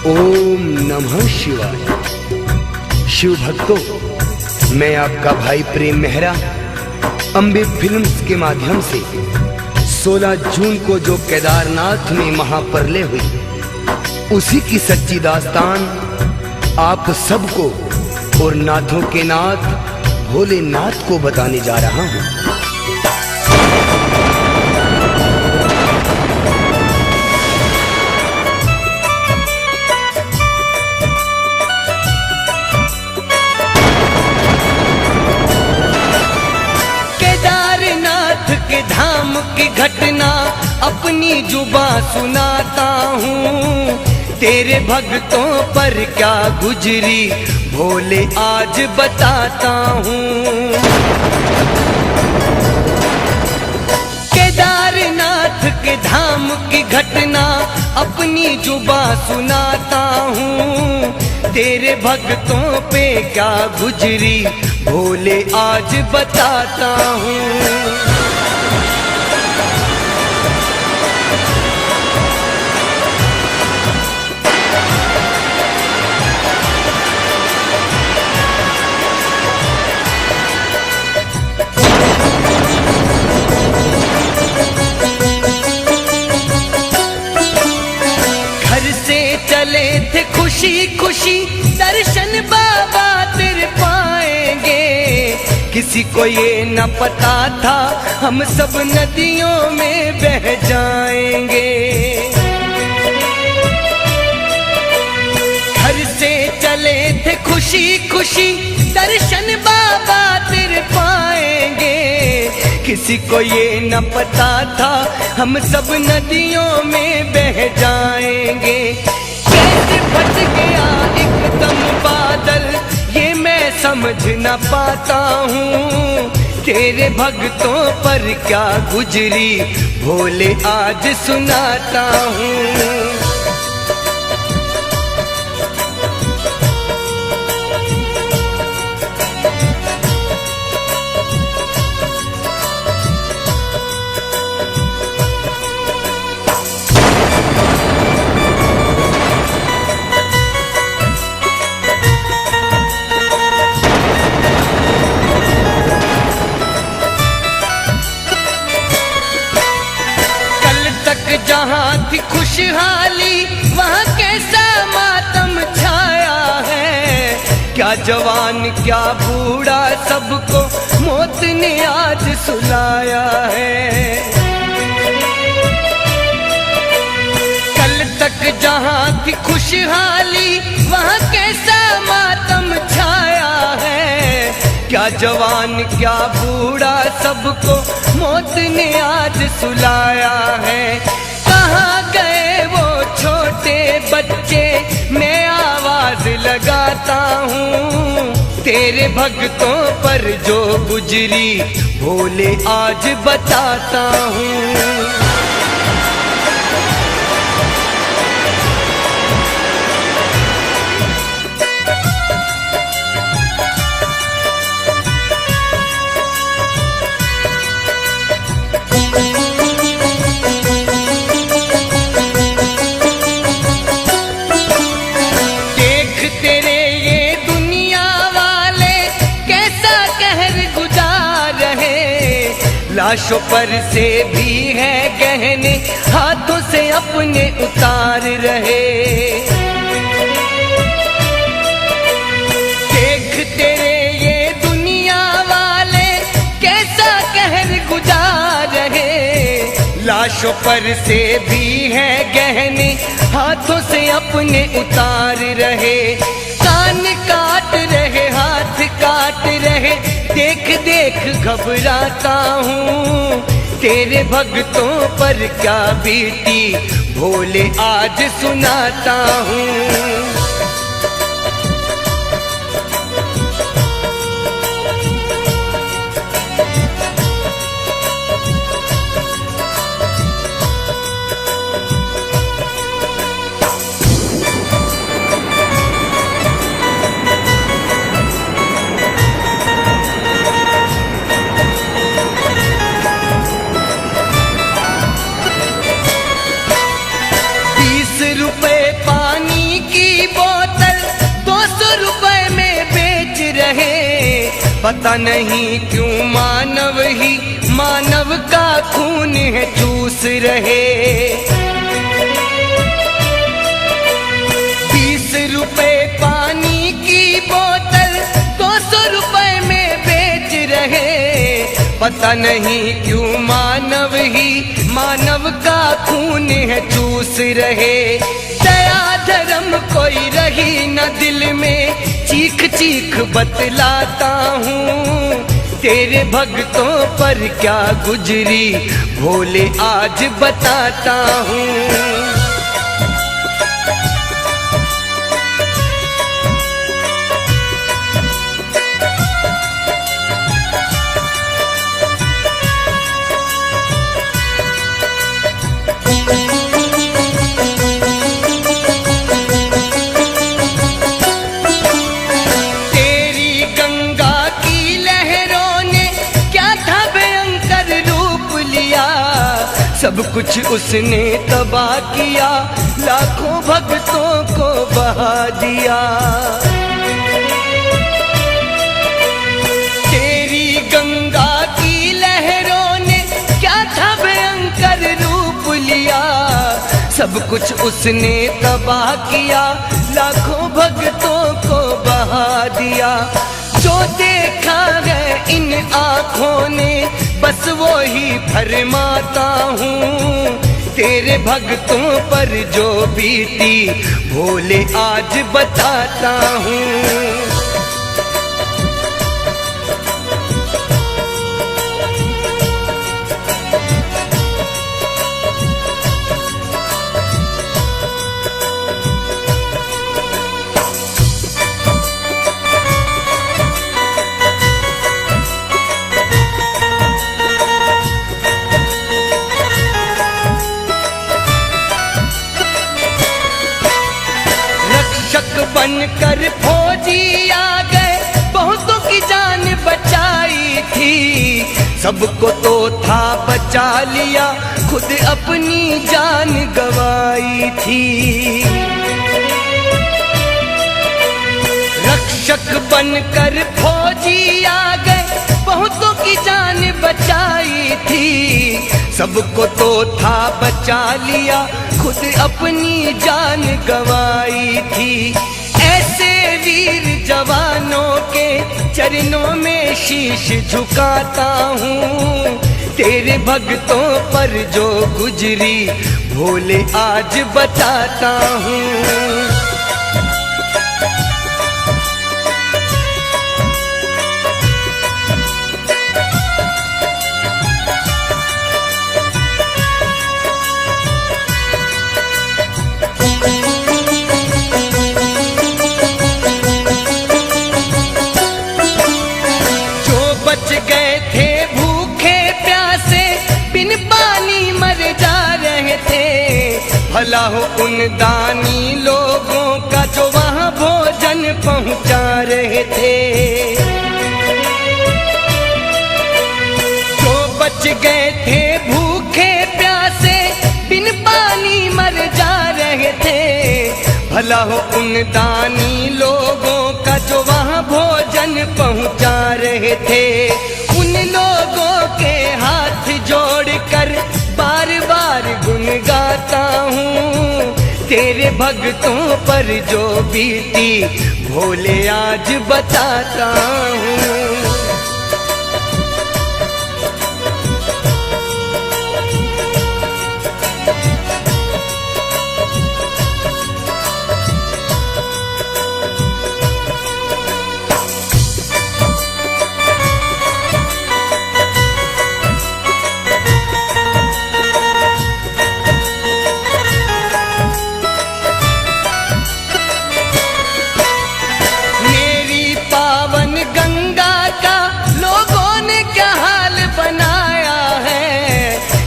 ओम नमः शिवाय। शिव भक्तों, मैं आपका भाई प्रेम मेहरा अंबे फिल्म्स के माध्यम से 16 जून को जो केदारनाथ में महाप्रलय हुई उसी की सच्ची दास्तान आप सबको और नाथों के नाथ भोलेनाथ को बताने जा रहा हूँ। के धाम की घटना अपनी जुबां सुनाता हूँ, तेरे भक्तों पर क्या गुजरी भोले आज बताता हूँ। केदारनाथ के धाम की घटना अपनी जुबां सुनाता हूँ, तेरे भक्तों पे क्या गुजरी भोले आज बताता हूँ। चले थे खुशी खुशी दर्शन बाबा तेरे पाएंगे, किसी को ये न पता था हम सब नदियों में बह जाएंगे। घर से चले थे खुशी खुशी दर्शन बाबा तेरे पाएंगे, किसी को ये न पता था हम सब नदियों में बह जाएंगे। कैसे फट गया एकदम बादल ये मैं समझ न पाता हूँ, तेरे भक्तों पर क्या गुजरी भोले आज सुनाता हूँ। जहाँ थी खुशहाली वहाँ कैसा मातम छाया है, क्या जवान क्या बूढ़ा सबको मौत ने आज सुलाया है। कल तक जहाँ थी खुशहाली वहाँ कैसा मातम छाया है, क्या जवान क्या बूढ़ा सबको मौत ने आज सुलाया है। कहाँ गए वो छोटे बच्चे मैं आवाज लगाता हूँ, तेरे भक्तों पर जो गुजरी भोले आज बताता हूँ। लाशों पर से भी है गहने हाथों से अपने उतार रहे। देख तेरे ये दुनिया वाले कैसा कहर गुजार रहे, लाशों पर से भी है गहने हाथों से अपने उतार रहे। कान काट रहे हाथ काट रहे देख देख घबराता हूँ, तेरे भक्तों पर क्या बीती भोले आज सुनाता हूँ। रुपए पानी की पता नहीं क्यों मानव ही मानव का खून है चूस रहे। 20 रुपए पानी की बोतल 200 रुपए में बेच रहे। पता नहीं क्यों मानव ही मानव का खून है चूस रहे। दया धर्म कोई रही न दिल में, चीख चीख बतलाता हूँ तेरे भक्तों पर क्या गुजरी भोले आज बताता हूँ। सब कुछ उसने तबाह किया, लाखों भक्तों को बहा दिया। तेरी गंगा की लहरों ने क्या था भयंकर रूप लिया। सब कुछ उसने तबाह किया, लाखों भक्तों को बहा दिया। जो देखा है इन आँखों ने बस वो ही फरमाता हूँ तेरे भक्तों पर जो बीती भोले आज बताता हूँ। बनकर फौजी आ गए, बहुतों की जान बचाई थी। सबको तो था बचा लिया, खुद अपनी जान गवाई थी। रक्षक बनकर फौजी आ गए, बहुतों की जान बचाई थी। सबको तो था बचा लिया, खुद अपनी जान गवाई थी। ऐसे वीर जवानों के चरणों में शीश झुकाता हूँ तेरे भक्तों पर जो गुजरी भोले आज बताता हूँ। गए थे भूखे प्यासे बिन पानी मर जा रहे थे। भला हो उन दानी लोगों का जो वहाँ भोजन पहुँचा रहे थे। जो बच गए थे भूखे प्यासे बिन पानी मर जा रहे थे। भला हो उन दानी लोगों का जो वहाँ भोजन पहुँचा रहे थे। उन लोगों के हाथ जोड़कर बार बार गुन गाता हूँ तेरे भक्तों पर जो बीती भोले आज बताता हूँ।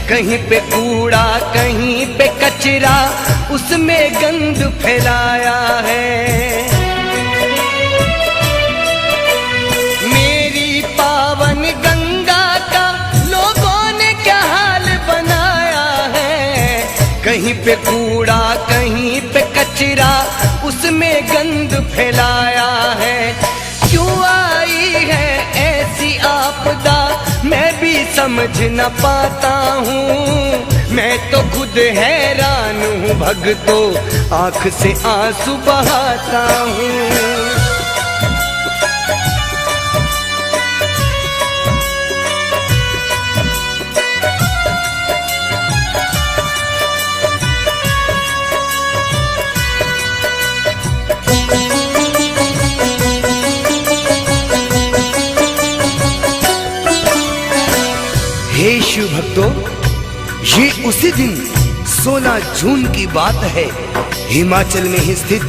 कहीं पे कूड़ा कहीं पे कचरा उसमें गंद फैलाया है। मेरी पावन गंगा का लोगों ने क्या हाल बनाया है। कहीं पे कूड़ा कहीं पे कचरा उसमें गंद फैलाया है। क्यों आई है आपदा मैं भी समझ न पाता हूँ। मैं तो खुद हैरान हूँ भक्तों, आँख से आंसू बहाता हूँ। हे शिव भक्तों, ये उसी दिन 16 जून की बात है, हिमाचल में ही स्थित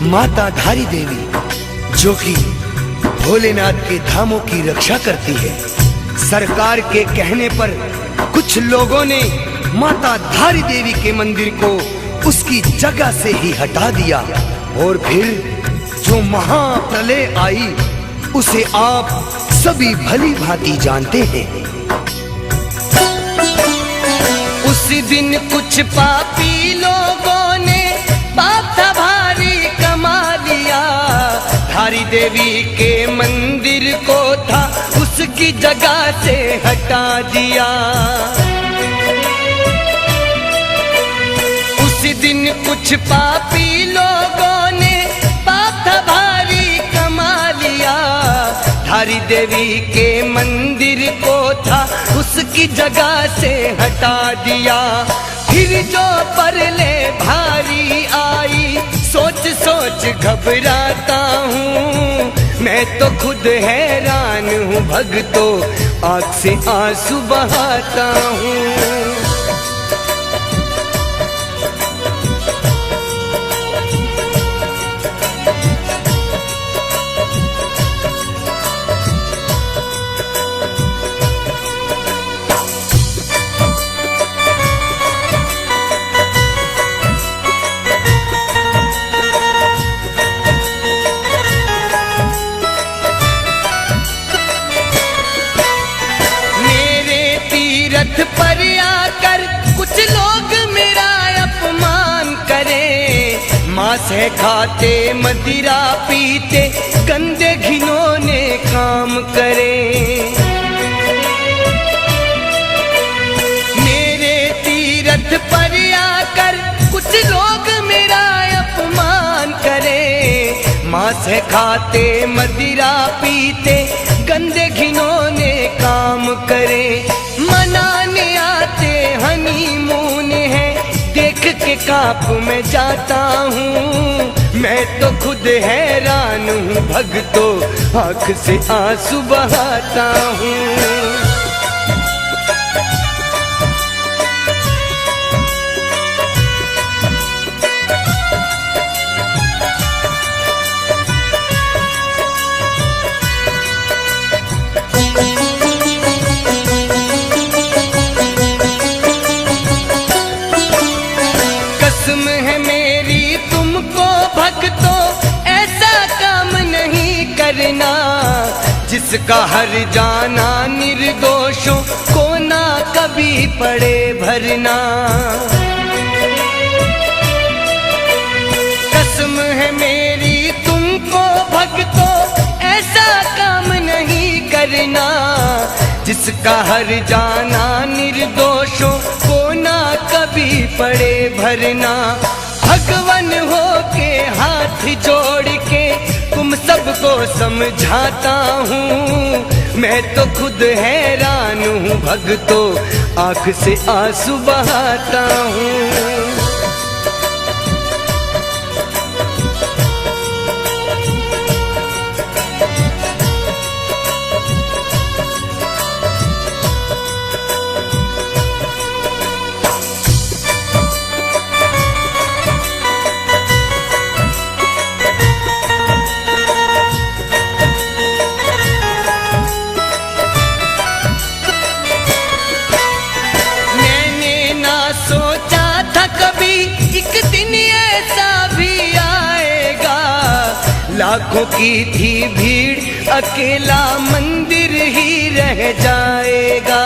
माता धारी देवी जो कि भोलेनाथ के धामों की रक्षा करती है। सरकार के कहने पर कुछ लोगों ने माता धारी देवी के मंदिर को उसकी जगह से ही हटा दिया और फिर जो महाप्रलय आई उसे आप सभी भली भांति जानते हैं। उसी दिन कुछ पापी लोगों ने पाप था भारी कमा लिया, धारी देवी के मंदिर को था उसकी जगह से हटा दिया। उसी दिन कुछ पापी लोगों ने पाप था भारी कमा लिया, धारी देवी के मंदिर को था उसकी जगह से हटा दिया। फिर जो परले भारी आई सोच सोच घबराता हूँ। मैं तो खुद हैरान हूँ भक्तों, आँख से आंसू बहाता हूँ। पर आकर कुछ लोग मेरा अपमान करें, मांस है खाते मदिरा पीते गंदे घिनौने काम करें। मेरे तीरथ पर आकर कुछ लोग मेरा अपमान करें, मांस है खाते मदिरा पीते गंदे घिनौने काम करें। मनाने आते हनीमून है देख के काप में जाता हूँ। मैं तो खुद हैरान हूँ भक्तों, आँख से आंसू बहाता हूँ। कसम है मेरी तुमको भक्तों, ऐसा काम नहीं करना जिसका हर जाना निर्दोषों को ना कभी पड़े भरना। कसम है मेरी तुमको भक्तों, ऐसा काम नहीं करना जिसका हर जाना निर्दोषों को ना कभी पड़े भरना। भगवान हो के हाथ जोड़ के तुम सबको समझाता हूँ। मैं तो खुद हैरान हूँ भक्तों, आँख से आंसू बहाता हूँ। लाखों की थी भीड़ अकेला मंदिर ही रह जाएगा।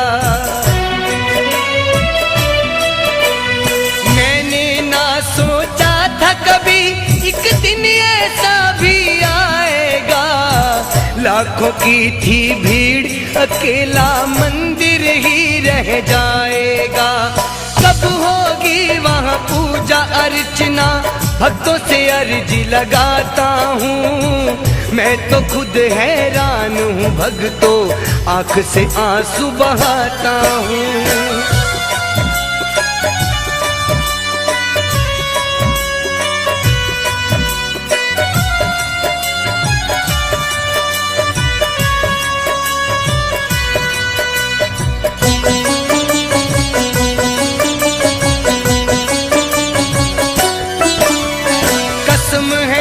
मैंने ना सोचा था कभी एक दिन ऐसा भी आएगा। लाखों की थी भीड़, अकेला मंदिर ही रह जाएगा। कब होगी वहाँ पूजा अर्चना, भक्तों से अर्जी लगाता हूँ। मैं तो खुद हैरान हूँ, भक्तों आँख से आंसू बहाता हूँ।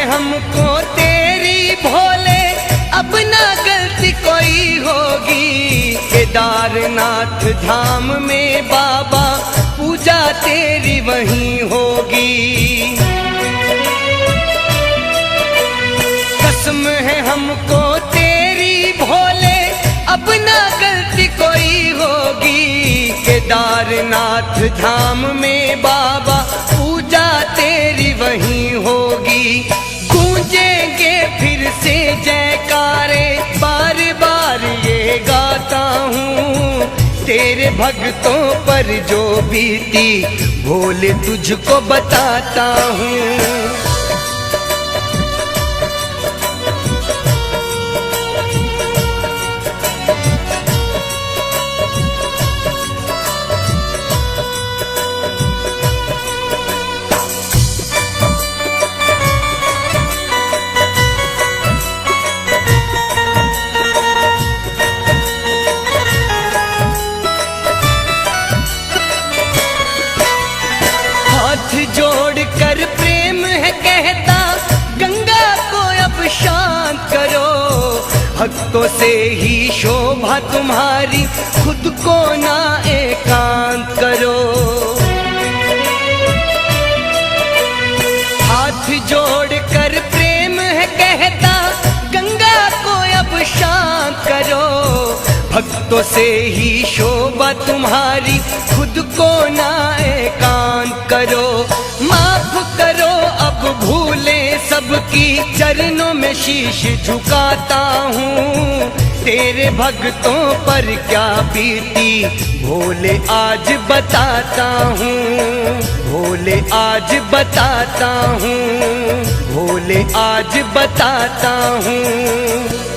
हमको तेरी भोले, अब ना गलती कोई होगी। केदारनाथ धाम में बाबा, पूजा तेरी वहीं होगी। कसम है हमको तेरी भोले, अब ना गलती कोई होगी। केदारनाथ धाम में बाबा, पूजा तेरी वहीं होगी। गूंजेंगे फिर से जयकारे, बार बार ये गाता हूँ। तेरे भक्तों पर जो बीती, भोले तुझको बताता हूँ। जोड़ कर प्रेम है कहता, गंगा को अब शांत करो। भक्तों से ही शोभा तुम्हारी, खुद को ना एकांत करो। हाथ जोड़ कर प्रेम है कहता, गंगा को अब शांत करो। भक्तों से ही शोभा तुम्हारी, खुद को ना एकांत करो। माफ करो अब भूले सबकी, चरणों में शीश झुकाता हूँ। तेरे भक्तों पर क्या बीती, भोले आज बताता हूँ। भोले आज बताता हूँ, भोले आज बताता हूँ।